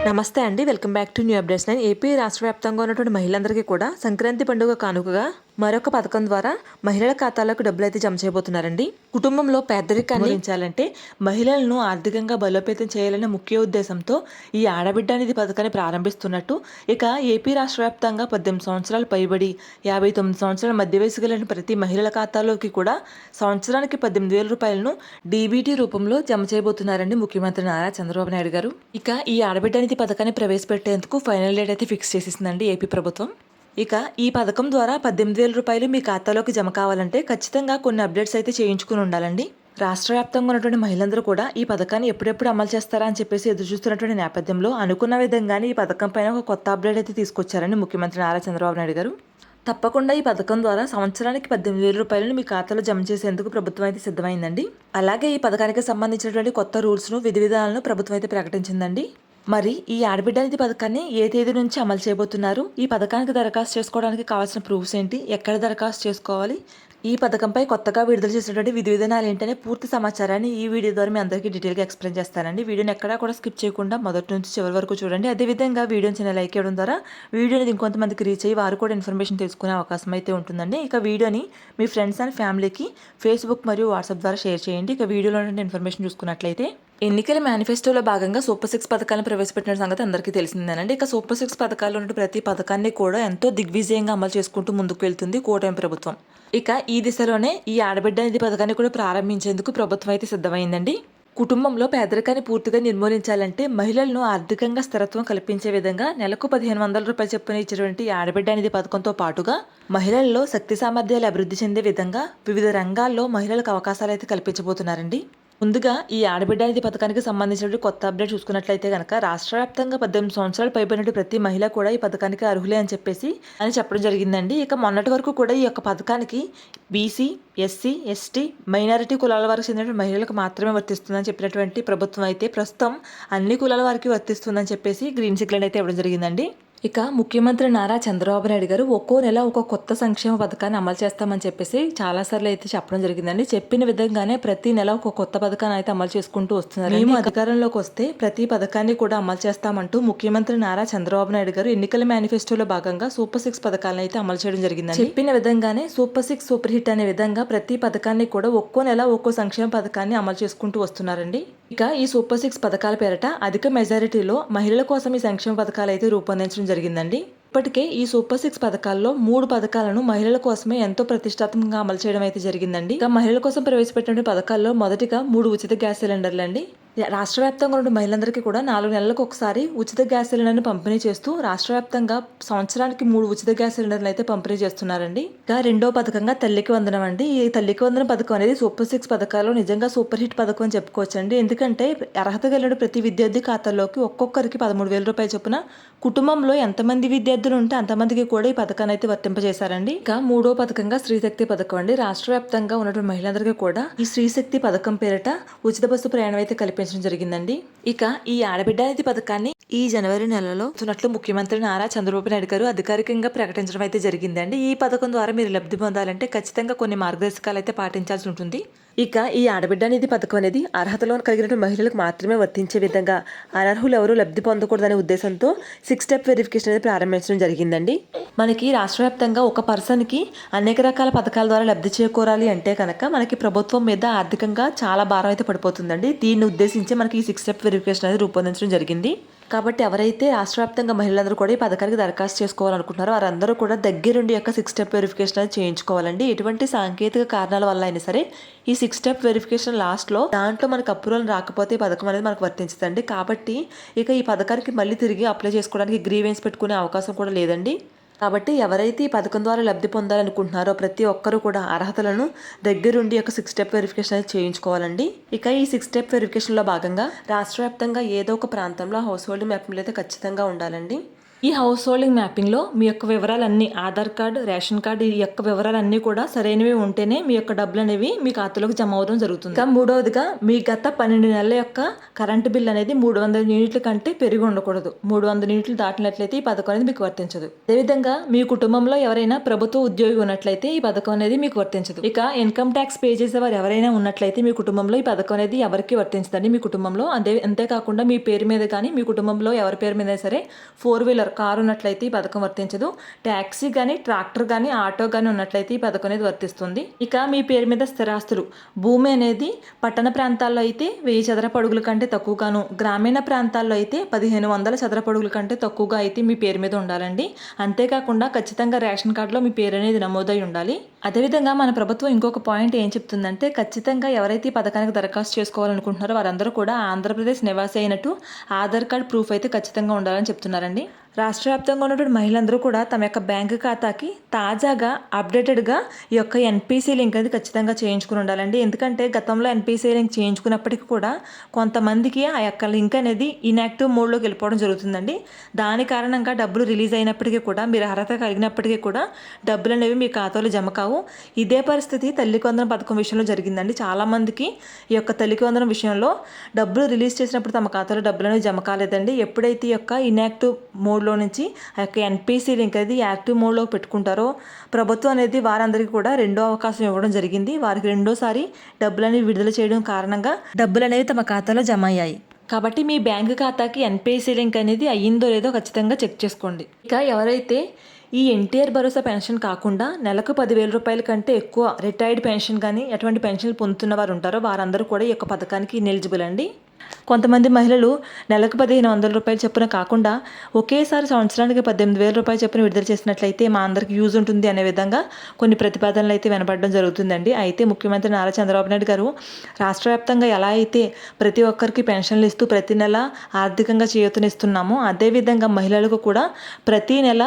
నమస్తే అండి. Welcome back to new updates. AP రాష్ట్ర వ్యాప్తంగా ఉన్నటువంటి మహిళలందరికీ కూడా సంక్రాంతి పండుగ కానుకగా మరొక పథకం ద్వారా మహిళల ఖాతాలకు డబ్బులు అయితే జమ చేయబోతున్నారండి. కుటుంబంలో పేదరికాన్ని నిర్మూలించాలంటే మహిళలను ఆర్థికంగా బలోపేతం చేయాలనే ముఖ్య ఉద్దేశంతో ఈ ఆడబిడ్డ నిధి పథకాన్ని ప్రారంభిస్తున్నట్టు ఇక ఏపీ రాష్ట్ర వ్యాప్తంగా 18 సంవత్సరాలు పైబడి 59 సంవత్సరాల మధ్య వయసు గల ప్రతి మహిళల ఖాతాలోకి కూడా సంవత్సరానికి 18,000 రూపాయలను డీబీటీ రూపంలో జమ చేయబోతున్నారండి ముఖ్యమంత్రి నారా చంద్రబాబు నాయుడు గారు. ఇక ఈ ఆడబిడ్డ నిధి పథకాన్ని ప్రవేశపెట్టేందుకు ఫైనల్ డేట్ అయితే ఫిక్స్ చేసేసిందండి ఏపీ ప్రభుత్వం. ఇక ఈ పథకం ద్వారా 18,000 రూపాయలు మీ ఖాతాలోకి జమ కావాలంటే ఖచ్చితంగా కొన్ని అప్డేట్స్ అయితే చేయించుకుని ఉండాలండి. రాష్ట్ర వ్యాప్తంగా ఉన్నటువంటి మహిళలందరూ కూడా ఈ పథకాన్ని ఎప్పుడెప్పుడు అమలు చేస్తారా అని చెప్పేసి ఎదురు చూస్తున్నటువంటి నేపథ్యంలో అనుకున్న విధంగానే ఈ పథకం పైన ఒక కొత్త అప్డేట్ అయితే తీసుకొచ్చారండి ముఖ్యమంత్రి నారా చంద్రబాబు నాయుడు గారు. తప్పకుండా ఈ పథకం ద్వారా సంవత్సరానికి 18,000 రూపాయలను మీ ఖాతాలో జమ చేసేందుకు ప్రభుత్వం అయితే సిద్ధమైందండి. అలాగే ఈ పథకానికి సంబంధించినటువంటి కొత్త రూల్స్ను విధి విధానాలను ప్రభుత్వం అయితే ప్రకటించిందండి. మరి ఈ ఆడబిడ్డ నిధి పథకాన్ని ఏ తేదీ నుంచి అమలు చేయబోతున్నారు, ఈ పథకానికి దరఖాస్తు చేసుకోవడానికి కావాల్సిన ప్రూఫ్స్ ఏంటి, ఎక్కడ దరఖాస్తు చేసుకోవాలి, ఈ పథకంపై కొత్తగా విడుదల చేసినటువంటి విధి విధానాలు ఏంటనే పూర్తి సమాచారాన్ని ఈ వీడియో ద్వారా మీ అందరికీ డీటెయిల్గా ఎక్స్ప్లెయిన్ చేస్తానండి. వీడియోని ఎక్కడా కూడా స్కిప్ చేయకుండా మొదటి నుంచి చివరి వరకు చూడండి. అదేవిధంగా వీడియోని చిన్న లైక్ ఇవ్వడం ద్వారా వీడియోని ఇంకొంతమందికి రీచ్ అయ్యి వారు కూడా ఇన్ఫర్మేషన్ తెలుసుకునే అవకాశం అయితే ఉంటుందండి. ఇక వీడియోని మీ ఫ్రెండ్స్ అండ్ ఫ్యామిలీకి ఫేస్బుక్ మరియు వాట్సాప్ ద్వారా షేర్ చేయండి. ఇక వీడియోలో ఇన్ఫర్మేషన్ చూసుకున్నట్లయితే ఎన్నికల మేనిఫెస్టోలో భాగంగా సూపర్ 6 పథకాలను ప్రవేశపెట్టిన సంగతి అందరికీ తెలిసిందేనండి. ఇక సూపర్ 6 పథకాల్లో ఉన్న ప్రతి పథకాన్ని కూడా ఎంతో దిగ్విజయంగా అమలు చేసుకుంటూ ముందుకు వెళ్తుంది కూటమి ప్రభుత్వం. ఇక ఈ దిశలోనే ఈ ఆడబిడ్డ నిధి పథకాన్ని కూడా ప్రారంభించేందుకు ప్రభుత్వం అయితే సిద్ధమైందండి. కుటుంబంలో పేదరికాన్ని పూర్తిగా నిర్మూలించాలంటే మహిళలను ఆర్థికంగా స్థిరత్వం కల్పించే విధంగా నెలకు 1,500 రూపాయలు చొప్పున ఇచ్చినటువంటి ఆడబిడ్డ నిధి పథకంతో పాటుగా మహిళల్లో శక్తి సామర్థ్యాలు అభివృద్ధి చెందే విధంగా వివిధ రంగాల్లో మహిళలకు అవకాశాలు అయితే కల్పించబోతున్నారండి. ముందుగా ఈ ఆడబిడ్డ నిధి పథకానికి సంబంధించిన కొత్త అప్డేట్ చూసుకున్నట్లయితే కనుక రాష్ట్ర వ్యాప్తంగా 18 సంవత్సరాలు పైబడిన ప్రతి మహిళ కూడా ఈ పథకానికి అర్హులే అని చెప్పడం జరిగిందండి. ఇక మొన్నటి వరకు కూడా ఈ యొక్క పథకానికి బీసీ, ఎస్సీ, ఎస్టీ, మైనారిటీ కులాల వారికి చెందిన మహిళలకు మాత్రమే వర్తిస్తుందని చెప్పినటువంటి ప్రభుత్వం అయితే ప్రస్తుతం అన్ని కులాల వారికి వర్తిస్తుందని చెప్పేసి గ్రీన్ సిగ్నల్ అయితే ఇవ్వడం జరిగిందండి. ఇక ముఖ్యమంత్రి నారా చంద్రబాబు నాయుడు గారు ఒక్కో నెల ఒక కొత్త సంక్షేమ పథకాన్ని అమలు చేస్తామని చెప్పేసి చాలాసార్లు అయితే చెప్పడం జరిగిందండి. చెప్పిన విధంగానే ప్రతి నెల ఒక కొత్త పథకాన్ని అయితే అమలు చేసుకుంటూ వస్తున్నారు. మేము అధికారంలోకి వస్తే ప్రతి పథకాన్ని కూడా అమలు చేస్తామంటూ ముఖ్యమంత్రి నారా చంద్రబాబు నాయుడు గారు ఎన్నికల మేనిఫెస్టోలో భాగంగా సూపర్ 6 పథకాలను అయితే అమలు చేయడం జరిగిందండి. చెప్పిన విధంగానే సూపర్ 6 సూపర్ హిట్ అనే విధంగా ప్రతి పథకాన్ని కూడా ఒక్కో నెల ఒక్కో సంక్షేమ పథకాన్ని అమలు చేసుకుంటూ వస్తున్నారండి. ఇక ఈ సూపర్ 6 పథకాల పేరిట అధిక మెజారిటీలో మహిళల కోసం ఈ సంక్షేమ పథకాలు అయితే రూపొందించడం జరిగిందండి. ఇప్పటికే ఈ సూపర్ 6 పథకాల్లో 3 పథకాలను మహిళల కోసమే ఎంతో ప్రతిష్టాత్మకంగా అమలు చేయడం అయితే జరిగిందండి. ఇక మహిళల కోసం ప్రవేశపెట్టిన పథకాల్లో మొదటిగా 3 ఉచిత గ్యాస్ సిలిండర్లు అండి. రాష్ట్ర వ్యాప్తంగా ఉన్న మహిళలందరికీ కూడా 4 నెలలకు ఒకసారి ఉచిత గ్యాస్ సిలిండర్ను పంపిణీ చేస్తూ రాష్ట్ర వ్యాప్తంగా సంవత్సరానికి 3 ఉచిత గ్యాస్ సిలిండర్లు అయితే పంపిణీ చేస్తున్నారండి. ఇక రెండో పథకంగా తల్లికి వందనం అండి. ఈ తల్లికి వందనం పథకం అనేది సూపర్ 6 పథకాల్లో నిజంగా సూపర్ హిట్ పథకం అని చెప్పుకోవచ్చండి. ఎందుకంటే అర్హత కలిగిన ప్రతి విద్యార్థి ఖాతాలోకి ఒక్కొక్కరికి 13,000 రూపాయలు చొప్పున కుటుంబంలో ఎంతమంది విద్యార్థులు ఉంటే అంతమందికి కూడా ఈ పథకాన్ని అయితే వర్తింపజేశారండి. ఇక మూడో పథకంగా స్త్రీశక్తి పథకం అండి. రాష్ట్ర వ్యాప్తంగా ఉన్నటువంటి మహిళలందరికీ కూడా ఈ స్త్రీశక్తి పథకం పేరిట ఉచిత బస్సు ప్రయాణం అయితే కల్పించడం జరిగిందండి. ఇక ఈ ఆడబిడ్డ నిధి పథకాన్ని ఈ జనవరి నెలలో ఉన్నట్లు ముఖ్యమంత్రి నారా చంద్రబాబు నాయుడు గారు అధికారికంగా ప్రకటించడం అయితే జరిగిందండి. ఈ పథకం ద్వారా మీరు లబ్ధి పొందాలంటే ఖచ్చితంగా కొన్ని మార్గదర్శకాలు అయితే పాటించాల్సి ఉంటుంది. ఇక ఈ ఆడబిడ్డ నిధి పథకం అనేది అర్హతలో కలిగిన మహిళలకు మాత్రమే వర్తించే విధంగా అనర్హులు ఎవరు లబ్ధి పొందకూడదనే ఉద్దేశంతో 6 స్టెప్ వెరిఫికేషన్ అనేది ప్రారంభించడం జరిగిందండి. మనకి రాష్ట్ర వ్యాప్తంగా ఒక పర్సన్కి అనేక రకాల పథకాల ద్వారా లబ్ధి చేకూరాలి అంటే కనుక మనకి ప్రభుత్వం మీద ఆర్థికంగా చాలా భారం అయితే పడిపోతుందండి. దీన్ని ఉద్దేశించి మనకి ఈ 6 స్టెప్ వెరిఫికేషన్ అనేది రూపొందించడం జరిగింది. కాబట్టి ఎవరైతే రాష్ట్ర వ్యాప్తంగా మహిళలందరూ కూడా ఈ పథకానికి దరఖాస్తు చేసుకోవాలనుకుంటున్నారో వారందరూ కూడా దగ్గరుండి యొక్క 6 స్టెప్ వెరిఫికేషన్ అనేది చేయించుకోవాలండి. ఎటువంటి సాంకేతిక కారణాల వల్ల అయినా సరే ఈ 6 స్టెప్ వెరిఫికేషన్ లాస్ట్లో దాంట్లో మనకు అప్రూవల్ రాకపోతే ఈ పథకం అనేది మనకు వర్తించదండి. కాబట్టి ఇక ఈ పథకానికి మళ్ళీ తిరిగి అప్లై చేసుకోవడానికి గ్రీవెన్స్ పెట్టుకునే అవకాశం కూడా లేదండి. కాబట్టి ఎవరైతే ఈ పథకం ద్వారా లబ్ధి పొందాలనుకుంటున్నారో ప్రతి ఒక్కరూ కూడా అర్హతలను దగ్గరుండి ఒక 6 స్టెప్ వెరిఫికేషన్ అనేది చేయించుకోవాలండి. ఇక ఈ 6 స్టెప్ వెరిఫికేషన్లో భాగంగా రాష్ట్ర వ్యాప్తంగా ఏదో ఒక ప్రాంతంలో హౌస్ హోల్డ్ మ్యాపింగ్లు అయితే ఖచ్చితంగా ఉండాలండి. ఈ హౌస్ హోల్డింగ్ మ్యాపింగ్లో మీ యొక్క వివరాలన్నీ ఆధార్ కార్డు, రేషన్ కార్డు ఈ యొక్క వివరాలన్నీ కూడా సరైనవి ఉంటేనే మీ యొక్క డబ్బులు అనేవి మీ ఖాతాలోకి జమ అవడం జరుగుతుంది. ఇంకా మూడవదిగా మీ గత 12 నెలల యొక్క కరెంటు బిల్ అనేది 300 యూనిట్ల కంటే పెరిగి ఉండకూడదు. 300 యూనిట్లు దాటినట్లయితే ఈ పథకం అనేది మీకు వర్తించదు. అదేవిధంగా మీ కుటుంబంలో ఎవరైనా ప్రభుత్వ ఉద్యోగి ఉన్నట్లయితే ఈ పథకం అనేది మీకు వర్తించదు. ఇక ఇన్కమ్ ట్యాక్స్ పే చేసేవారు ఎవరైనా ఉన్నట్లయితే మీ కుటుంబంలో ఈ పథకం అనేది ఎవరికి వర్తించదండి. మీ కుటుంబంలో అంతేకాకుండా మీ పేరు మీద కానీ మీ కుటుంబంలో ఎవరి పేరు మీద సరే 4-వీలర్ కారు ఉన్నట్లయితే ఈ పథకం వర్తించదు. ట్యాక్సీ కానీ ట్రాక్టర్ కానీ ఆటో కానీ ఉన్నట్లయితే ఈ పథకం అనేది వర్తిస్తుంది. ఇక మీ పేరు మీద స్థిరాస్తులు భూమి అనేది పట్టణ ప్రాంతాల్లో అయితే 1000 చదరపు అడుగుల కంటే తక్కువగాను, గ్రామీణ ప్రాంతాల్లో అయితే 1500 చదరపు అడుగుల కంటే తక్కువగా అయితే మీ పేరు మీద ఉండాలండి. అంతేకాకుండా ఖచ్చితంగా రేషన్ కార్డులో మీ పేరు అనేది నమోదై ఉండాలి. అదేవిధంగా మన ప్రభుత్వం ఇంకొక పాయింట్ ఏం చెప్తుందంటే ఖచ్చితంగా ఎవరైతే ఈ పథకానికి దరఖాస్తు చేసుకోవాలనుకుంటున్నారో వారందరూ కూడా ఆంధ్రప్రదేశ్ నివాసి అయినట్టు ఆధార్ కార్డ్ ప్రూఫ్ అయితే ఖచ్చితంగా ఉండాలని చెప్తున్నారండి. రాష్ట్ర వ్యాప్తంగా ఉన్నటువంటి మహిళలందరూ కూడా తమ యొక్క బ్యాంకు ఖాతాకి తాజాగా అప్డేటెడ్గా ఈ యొక్క ఎన్పిసి లింక్ అనేది ఖచ్చితంగా చేయించుకుని ఉండాలండి. ఎందుకంటే గతంలో ఎన్పిసి లింక్ చేయించుకున్నప్పటికీ కూడా కొంతమందికి ఆ యొక్క లింక్ అనేది ఇన్యాక్టివ్ మోడ్లోకి వెళ్ళిపోవడం జరుగుతుందండి. దాని కారణంగా డబ్బులు రిలీజ్ అయినప్పటికీ కూడా మీరు అర్హత కలిగినప్పటికీ కూడా డబ్బులు అనేవి మీ ఖాతాలో జమ కావు. ఇదే పరిస్థితి తల్లికి వందనం పథకం విషయంలో జరిగిందండి. చాలామందికి ఈ యొక్క తల్లికి వందనం విషయంలో డబ్బులు రిలీజ్ చేసినప్పుడు తమ ఖాతాలో డబ్బులు అనేవి జమ కాలేదండి. ఎప్పుడైతే ఈ యొక్క ఇన్యాక్టివ్ మోడ్లో నుంచి ఆ యొక్క ఎన్పిసి లింక్ అనేది యాక్టివ్ మోడ్లో పెట్టుకుంటారో ప్రభుత్వం అనేది వారందరికీ కూడా రెండో అవకాశం ఇవ్వడం జరిగింది. వారికి రెండోసారి డబ్బులు అనేవి విడుదల చేయడం కారణంగా డబ్బులు అనేవి తమ ఖాతాలో జమ అయ్యాయి. కాబట్టి మీ బ్యాంకు ఖాతాకి ఎన్పిసి లింక్ అనేది అయ్యిందో లేదో ఖచ్చితంగా చెక్ చేసుకోండి. ఇక ఎవరైతే ఈ ఎన్టీఆర్ భరోసా పెన్షన్ కాకుండా నెలకు 10,000 రూపాయల కంటే ఎక్కువ రిటైర్డ్ పెన్షన్ కానీ ఎటువంటి పెన్షన్లు పొందుతున్న వారు ఉంటారో వారందరూ కూడా ఈ యొక్క పథకానికి ఇనెలిజిబుల్ అండి. కొంతమంది మహిళలు నెలకు 1,500 రూపాయలు చొప్పున కాకుండా ఒకేసారి సంవత్సరానికి 18,000 రూపాయలు చొప్పున విడుదల చేసినట్లయితే మా అందరికి యూజ్ ఉంటుంది అనే విధంగా కొన్ని ప్రతిపాదనలు అయితే వినపడడం జరుగుతుందండి. అయితే ముఖ్యమంత్రి నారా చంద్రబాబు నాయుడు గారు రాష్ట్ర వ్యాప్తంగా ఎలా అయితే ప్రతి ఒక్కరికి పెన్షన్లు ఇస్తూ ప్రతి నెల ఆర్థికంగా చేయూతనిస్తున్నామో అదేవిధంగా మహిళలకు కూడా ప్రతి నెల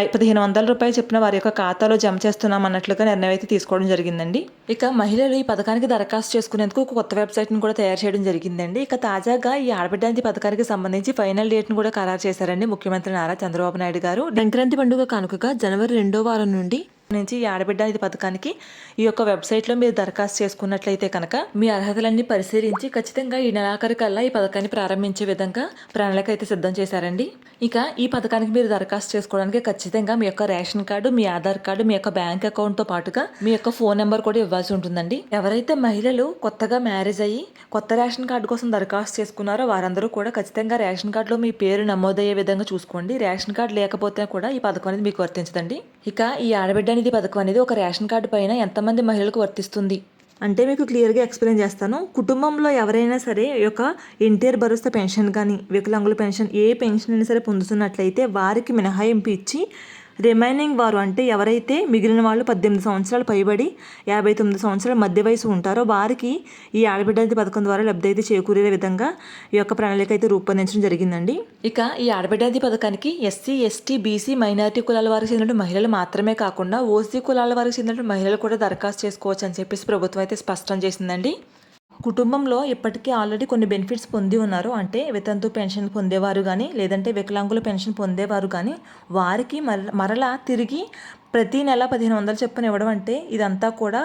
1,500 రూపాయలు చొప్పున వారి యొక్క ఖాతాలో జమ చేస్తున్నాం అన్నట్లుగా నిర్ణయం అయితే తీసుకోవడం జరిగిందండి. ఇక మహిళలు ఈ పథకానికి దరఖాస్తు చేసుకునేందుకు ఒక కొత్త వెబ్సైట్ని కూడా తయారు చేయడం జరిగిందండి. ఇక తాజాగా ఈ ఆడబిడ్డ నిధి పథకానికి సంబంధించి ఫైనల్ డేట్ను కూడా ఖరారు చేశారండి ముఖ్యమంత్రి నారా చంద్రబాబు నాయుడు గారు. సంక్రాంతి పండుగ కానుకగా జనవరి 2వ వారం నుంచి ఈ ఆడబిడ్డ నిధి పథకానికి ఈ యొక్క వెబ్సైట్లో మీరు దరఖాస్తు చేసుకున్నట్లయితే కనుక మీ అర్హతలన్నీ పరిశీలించి ఖచ్చితంగా ఈ నెలాఖరు కల్లా ఈ పథకాన్ని ప్రారంభించే విధంగా ప్రణాళిక అయితే సిద్ధం చేశారండి. ఇక ఈ పథకానికి మీరు దరఖాస్తు చేసుకోవడానికి ఖచ్చితంగా మీ యొక్క రేషన్ కార్డు, మీ ఆధార్ కార్డు, మీ యొక్క బ్యాంక్ అకౌంట్తో పాటుగా మీ యొక్క ఫోన్ నెంబర్ కూడా ఇవ్వాల్సి ఉంటుందండి. ఎవరైతే మహిళలు కొత్తగా మ్యారేజ్ అయ్యి కొత్త రేషన్ కార్డు కోసం దరఖాస్తు చేసుకున్నారో వారందరూ కూడా ఖచ్చితంగా రేషన్ కార్డులో మీ పేరు నమోదయ్యే విధంగా చూసుకోండి. రేషన్ కార్డు లేకపోతే కూడా ఈ పథకం అనేది మీకు వర్తించదండి. ఇక ఈ ఆడబిడ్డ నిధి పథకం అనేది ఒక రేషన్ కార్డు పైన ఎంతమంది మహిళలకు వర్తిస్తుంది అంటే మీకు క్లియర్గా ఎక్స్ప్లెయిన్ చేస్తాను. కుటుంబంలో ఎవరైనా సరే ఈ యొక్క ఎన్టీఆర్ భరోసా పెన్షన్ కానీ వికలాంగుల పెన్షన్ ఏ పెన్షన్ అయినా సరే పొందుతున్నట్లయితే వారికి మినహాయింపు ఇచ్చి రిమైనింగ్ వారు అంటే ఎవరైతే మిగిలిన వాళ్ళు 18 సంవత్సరాలు పైబడి 59 సంవత్సరాల మధ్య వయసు ఉంటారో వారికి ఈ ఆడబిడ్డ నిధి పథకం ద్వారా లబ్ధి అయితే చేకూరే విధంగా ఈ యొక్క ప్రణాళిక అయితే రూపొందించడం జరిగిందండి. ఇక ఈ ఆడబిడ్డ నిధి పథకానికి ఎస్సీ, ఎస్టీ, బీసీ, మైనారిటీ కులాల వారికి చెందిన మహిళలు మాత్రమే కాకుండా ఓసీ కులాల వారికి చెందిన మహిళలు కూడా దరఖాస్తు చేసుకోవచ్చు అని చెప్పేసి ప్రభుత్వం అయితే స్పష్టం చేసిందండి. కుటుంబంలో ఇప్పటికీ ఆల్రెడీ కొన్ని బెనిఫిట్స్ పొంది ఉన్నారు. అంటే వితంతు పెన్షన్ పొందేవారు కానీ లేదంటే వికలాంగుల పెన్షన్ పొందేవారు కానీ వారికి మరలా తిరిగి ప్రతి నెల 1,500 చొప్పున ఇవ్వడం అంటే ఇదంతా కూడా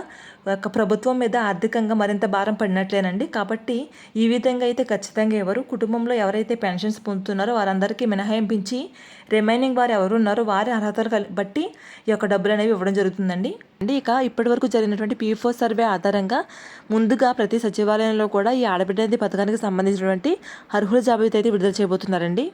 ఒక ప్రభుత్వం మీద ఆర్థికంగా మరింత భారం పడినట్లేనండి. కాబట్టి ఈ విధంగా అయితే ఖచ్చితంగా ఎవరు కుటుంబంలో ఎవరైతే పెన్షన్స్ పొందుతున్నారో వారందరికీ మినహాయింపించి రిమైనింగ్ వారు ఎవరు ఉన్నారో వారి అర్హతలు బట్టి ఈ యొక్క డబ్బులు అనేవి ఇవ్వడం జరుగుతుందండి. ఇక ఇప్పటి వరకు జరిగినటువంటి P4 సర్వే ఆధారంగా ముందుగా ప్రతి సచివాలయంలో కూడా ఈ ఆడబిడ్డ నిధి పథకానికి సంబంధించినటువంటి అర్హుల జాబితా అయితే విడుదల చేయబోతున్నారండి.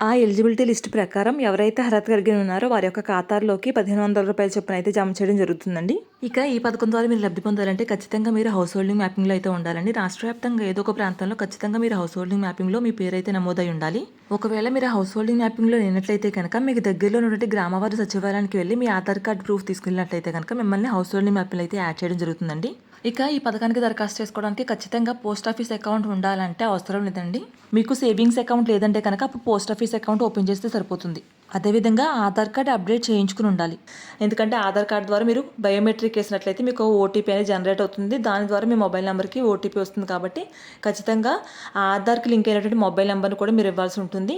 ఆ ఎలిజిబిలిటీ లిస్ట్ ప్రకారం ఎవరైతే అర్హత కలిగి ఉన్నారో వారి యొక్క ఖాతాల్లోకి 1,500 రూపాయల చొప్పున అయితే జమ చేయడం జరుగుతుందండి. ఇక ఈ పథకం ద్వారా మీరు లబ్ధి పొందాలంటే ఖచ్చితంగా మీరు హౌస్ హోల్డింగ్ మ్యాపింగ్లో అయితే ఉండాలండి. రాష్ట్ర వ్యాప్తంగా ఏదో ఒక ప్రాంతంలో ఖచ్చితంగా మీరు హౌస్ హోల్డింగ్ మ్యాపింగ్లో మీ పేరు అయితే నమోదై ఉండాలి. ఒకవేళ మీరు హౌస్ హోల్డింగ్ మ్యాపింగ్లో లేనట్లయితే కనుక మీకు దగ్గరలో ఉన్నటువంటి గ్రామవారి సచివాలయానికి వెళ్ళి మీ ఆధార్ కార్డు ప్రూఫ్ తీసుకెళ్ళినట్లయితే కనుక మిమ్మల్ని హౌస్ హోల్డింగ్ మ్యాపింగ్లో అయితే యాడ్ చేయడం జరుగుతుందండి. ఇక ఈ పథకానికి దరఖాస్తు చేసుకోవడానికి ఖచ్చితంగా పోస్ట్ ఆఫీస్ అకౌంట్ ఉండాలంటే అవసరం లేదండి. మీకు సేవింగ్స్ అకౌంట్ లేదంటే కనుక అప్పుడు పోస్ట్ ఆఫీస్ అకౌంట్ ఓపెన్ చేస్తే సరిపోతుంది. అదేవిధంగా ఆధార్ కార్డు అప్డేట్ చేయించుకుని ఉండాలి. ఎందుకంటే ఆధార్ కార్డు ద్వారా మీరు బయోమెట్రిక్ వేసినట్లయితే మీకు ఓటీపీ అనేది జనరేట్ అవుతుంది. దాని ద్వారా మీ మొబైల్ నెంబర్కి ఓటీపీ వస్తుంది. కాబట్టి ఖచ్చితంగా ఆ ఆధార్కి లింక్ అయినటువంటి మొబైల్ నెంబర్ని కూడా మీరు ఇవ్వాల్సి ఉంటుంది.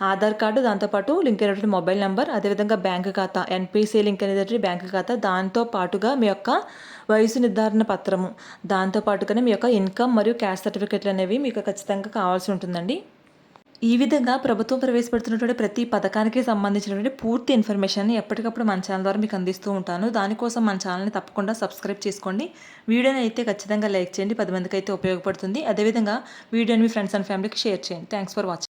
ఆధార్ కార్డు, దాంతోపాటు లింక్ అయినటువంటి మొబైల్ నెంబర్, అదేవిధంగా బ్యాంక్ ఖాతా, ఎన్పిసి లింక్ అనేటువంటి బ్యాంక్ ఖాతా, దాంతో పాటుగా మీ యొక్క వయసు నిర్ధారణ పత్రము, దాంతో పాటుగానే మీ యొక్క ఇన్కమ్ మరియు క్యాస్ట్ సర్టిఫికెట్లు అనేవి మీకు ఖచ్చితంగా కావాల్సి ఉంటుందండి. ఈ విధంగా ప్రభుత్వం ప్రవేశపెడుతున్నటువంటి ప్రతి పథకానికి సంబంధించినటువంటి పూర్తి ఇన్ఫర్మేషన్ని ఎప్పటికప్పుడు మన ఛానల్ ద్వారా మీకు అందిస్తూ ఉంటాను. దానికోసం మన ఛానల్ని తప్పకుండా సబ్స్క్రైబ్ చేసుకోండి. వీడియోని అయితే ఖచ్చితంగా లైక్ చేయండి, 10 మందికి అయితే ఉపయోగపడుతుంది. అదేవిధంగా వీడియోని మీ ఫ్రెండ్స్ అండ్ ఫ్యామిలీకి షేర్ చేయండి. Thanks for watching.